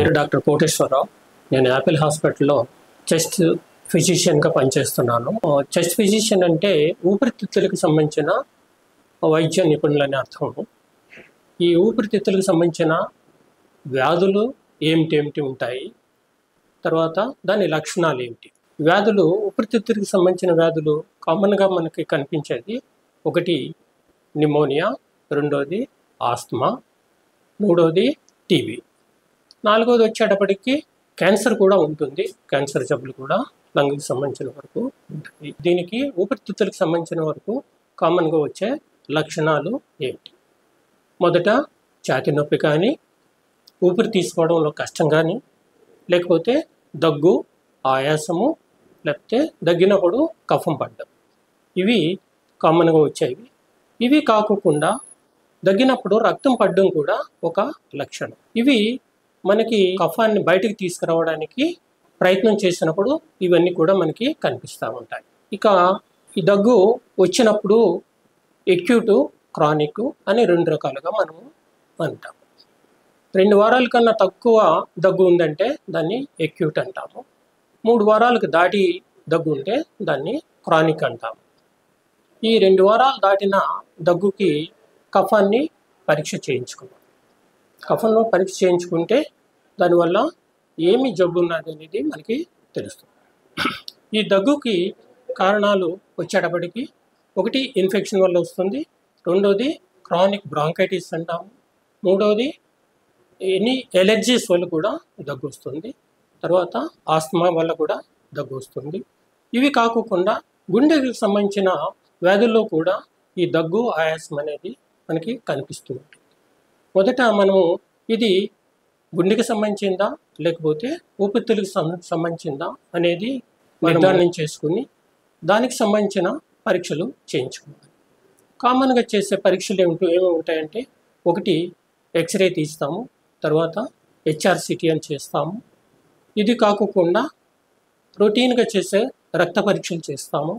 పేరు డాక్టర్ కోటేశ్వరరావు. నేను యాపిల్ హాస్పిటల్లో చెస్ట్ ఫిజిషియన్గా పనిచేస్తున్నాను. చెస్ట్ ఫిజిషియన్ అంటే ఊపిరితిత్తులకు సంబంధించిన వైద్య నిపుణులని అర్థం. ఈ ఊపిరితిత్తులకు సంబంధించిన వ్యాధులు ఏమిటి ఉంటాయి, తర్వాత దాని లక్షణాలు ఏమిటి. వ్యాధులు, ఊపిరితిత్తులకు సంబంధించిన వ్యాధులు కామన్గా మనకి కనిపించేది ఒకటి నిమోనియా, రెండోది ఆస్తమా, మూడోది టీబీ, నాలుగోది వచ్చేటప్పటికి క్యాన్సర్ కూడా ఉంటుంది. క్యాన్సర్ జబ్బులు కూడా లంగ్కి సంబంధించిన వరకు ఉంటాయి. దీనికి ఊపిరితిత్తులకు సంబంధించిన వరకు కామన్గా వచ్చే లక్షణాలు ఏమిటి? మొదట ఛాతీ నొప్పి కానీ, ఊపిరి తీసుకోవడంలో కష్టం కానీ, లేకపోతే దగ్గు, ఆయాసము, లేకపోతే దగ్గినప్పుడు కఫం పడ్డం, ఇవి కామన్గా వచ్చేవి. ఇవి కాకుండా దగ్గినప్పుడు రక్తం పడడం కూడా ఒక లక్షణం. ఇవి మనకి కఫాన్ని బయటికి తీసుకురావడానికి ప్రయత్నం చేసినప్పుడు ఇవన్నీ కూడా మనకి కనిపిస్తూ ఉంటాయి. ఇక ఈ దగ్గు వచ్చినప్పుడు ఎక్యూట్, క్రానిక్ అని రెండు రకాలుగా మనము అంటాము. 2 వారాల కన్నా తక్కువ దగ్గు ఉందంటే దాన్ని ఎక్యూట్ అంటాము. 3 వారాలకు దాటి దగ్గు ఉంటే దాన్ని క్రానిక్ అంటాము. ఈ 2 వారాలు దాటిన దగ్గుకి కఫాన్ని పరీక్ష చేయించుకున్నాం. కఫంలో పరీక్ష చేయించుకుంటే దానివల్ల ఏమి జబ్బు ఉన్నది అనేది మనకి తెలుస్తుంది. ఈ దగ్గుకి కారణాలు వచ్చేటప్పటికి ఒకటి ఇన్ఫెక్షన్ వల్ల వస్తుంది, రెండోది క్రానిక్ బ్రాంకైటిస్ అంటాము, మూడోది ఎనీ ఎలర్జీస్ వల్ల కూడా దగ్గు వస్తుంది, తర్వాత ఆస్తమా వల్ల కూడా దగ్గు వస్తుంది. ఇవి కాకుండా గుండెకి సంబంధించిన వ్యాధుల్లో కూడా ఈ దగ్గు, ఆయాసం అనేది మనకి కనిపిస్తుంది. మొదట మనము ఇది గుండెకి సంబంధించిందా లేకపోతే ఊపిరితిత్తులకు సంబంధించిందా అనేది నిర్ధారణ చేసుకుని దానికి సంబంధించిన పరీక్షలు చేయించుకోవాలి. కామన్గా చేసే పరీక్షలు ఏమి ఉంటాయంటే ఒకటి ఎక్స్రే తీస్తాము, తర్వాత హెచ్ఆర్సిటీ అని చేస్తాము. ఇది కాకుండా రొటీన్గా చేసే రక్త పరీక్షలు చేస్తాము,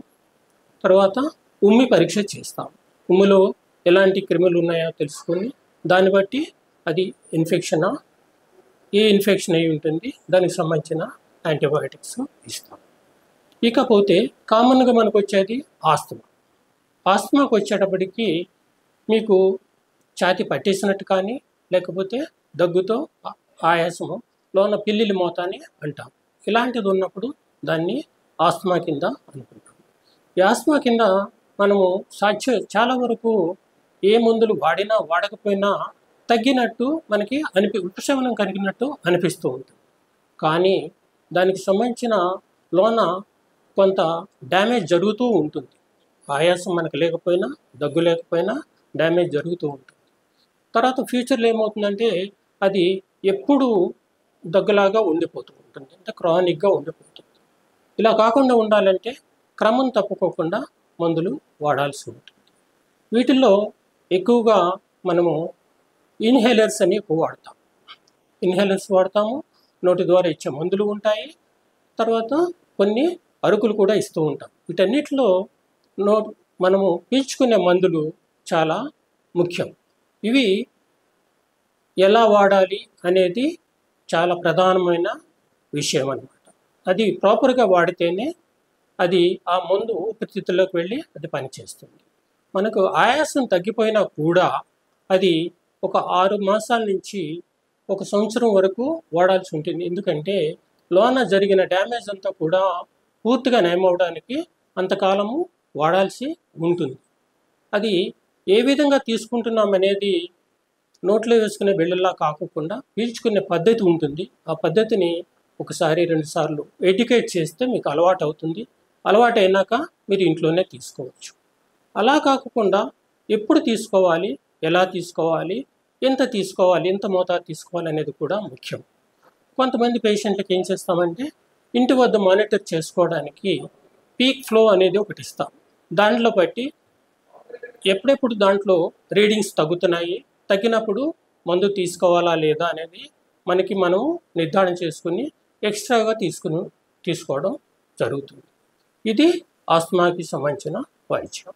తర్వాత ఉమ్మి పరీక్ష చేస్తాము. ఉమ్మిలో ఎలాంటి క్రిములు ఉన్నాయో తెలుసుకొని దాన్ని బట్టి అది ఇన్ఫెక్షనా, ఏ ఇన్ఫెక్షన్ అయి ఉంటుంది, దానికి సంబంధించిన యాంటీబయాటిక్స్ ఇస్తాం. ఇకపోతే కామన్గా మనకు వచ్చేది ఆస్తమా. ఆస్తమాకు వచ్చేటప్పటికి మీకు ఛాతీ పట్టేసినట్టు కానీ, లేకపోతే దగ్గుతో ఆయాసము, లోన పిల్లిలి మోత అని అంటాం. ఇలాంటిది ఉన్నప్పుడు దాన్ని ఆస్తమా కింద అనుకుంటాం. ఈ ఆస్తమా కింద మనము చాలా వరకు ఏ మందులు వాడినా వాడకపోయినా తగ్గినట్టు మనకి ఉపశమనం కలిగినట్టు అనిపిస్తూ ఉంటుంది. కానీ దానికి సంబంధించిన లోన కొంత డ్యామేజ్ జరుగుతూ ఉంటుంది. ఆయాసం మనకు లేకపోయినా, దగ్గు లేకపోయినా డ్యామేజ్ జరుగుతూ ఉంటుంది. తర్వాత ఫ్యూచర్లో ఏమవుతుందంటే అది ఎప్పుడు దగ్గులాగా ఉండిపోతూ ఉంటుంది, అంటే క్రానిక్గా ఉండిపోతుంది. ఇలా కాకుండా ఉండాలంటే క్రమం తప్పుకోకుండా మందులు వాడాల్సి ఉంటుంది. వీటిల్లో ఎక్కువగా మనము ఇన్హేలర్స్ అని ఎక్కువ వాడతాం. ఇన్హేలర్స్ వాడతాము, నోటి ద్వారా ఇచ్చే మందులు ఉంటాయి, తర్వాత కొన్ని అరుకులు కూడా ఇస్తూ ఉంటాం. వీటన్నిటిలో మనము పీల్చుకునే మందులు చాలా ముఖ్యం. ఇవి ఎలా వాడాలి అనేది చాలా ప్రధానమైన విషయం అన్నమాట. అది ప్రాపర్గా వాడితేనే అది ఆ మందు ఊపిరితిత్తుల్లోకి వెళ్ళి అది పనిచేస్తుంది. మనకు ఆయాసం తగ్గిపోయినా కూడా అది ఒక 6 మాసాల నుంచి 1 సంవత్సరం వరకు వాడాల్సి ఉంటుంది. ఎందుకంటే లోన జరిగిన డ్యామేజ్ అంతా కూడా పూర్తిగా నయమవడానికి అంతకాలము వాడాల్సి ఉంటుంది. అది ఏ విధంగా తీసుకుంటున్నాం అనేది నోట్లో వేసుకునే బిళ్ళలా కాకుండా పీల్చుకునే పద్ధతి ఉంటుంది. ఆ పద్ధతిని 1 2 సార్లు ఎడ్యుకేట్ చేస్తే మీకు అలవాటు అవుతుంది. అలవాటు అయినాక మీరు ఇంట్లోనే తీసుకోవచ్చు. అలా కాకుండా ఎప్పుడు తీసుకోవాలి, ఎలా తీసుకోవాలి, ఎంత తీసుకోవాలి, ఎంత మోతాదు తీసుకోవాలి అనేది కూడా ముఖ్యం. కొంతమంది పేషెంట్లకు ఏం చేస్తామంటే ఇంటి వద్ద మానిటర్ చేసుకోవడానికి పీక్ ఫ్లో అనేది ఒకటి ఇస్తాం. దాంట్లో బట్టి ఎప్పుడెప్పుడు దాంట్లో రీడింగ్స్ తగ్గినప్పుడు మందు తీసుకోవాలా లేదా అనేది మనం నిర్ధారణ చేసుకుని ఎక్స్ట్రాగా తీసుకోవడం జరుగుతుంది. ఇది ఆస్తమాకి సంబంధించిన వైద్యం.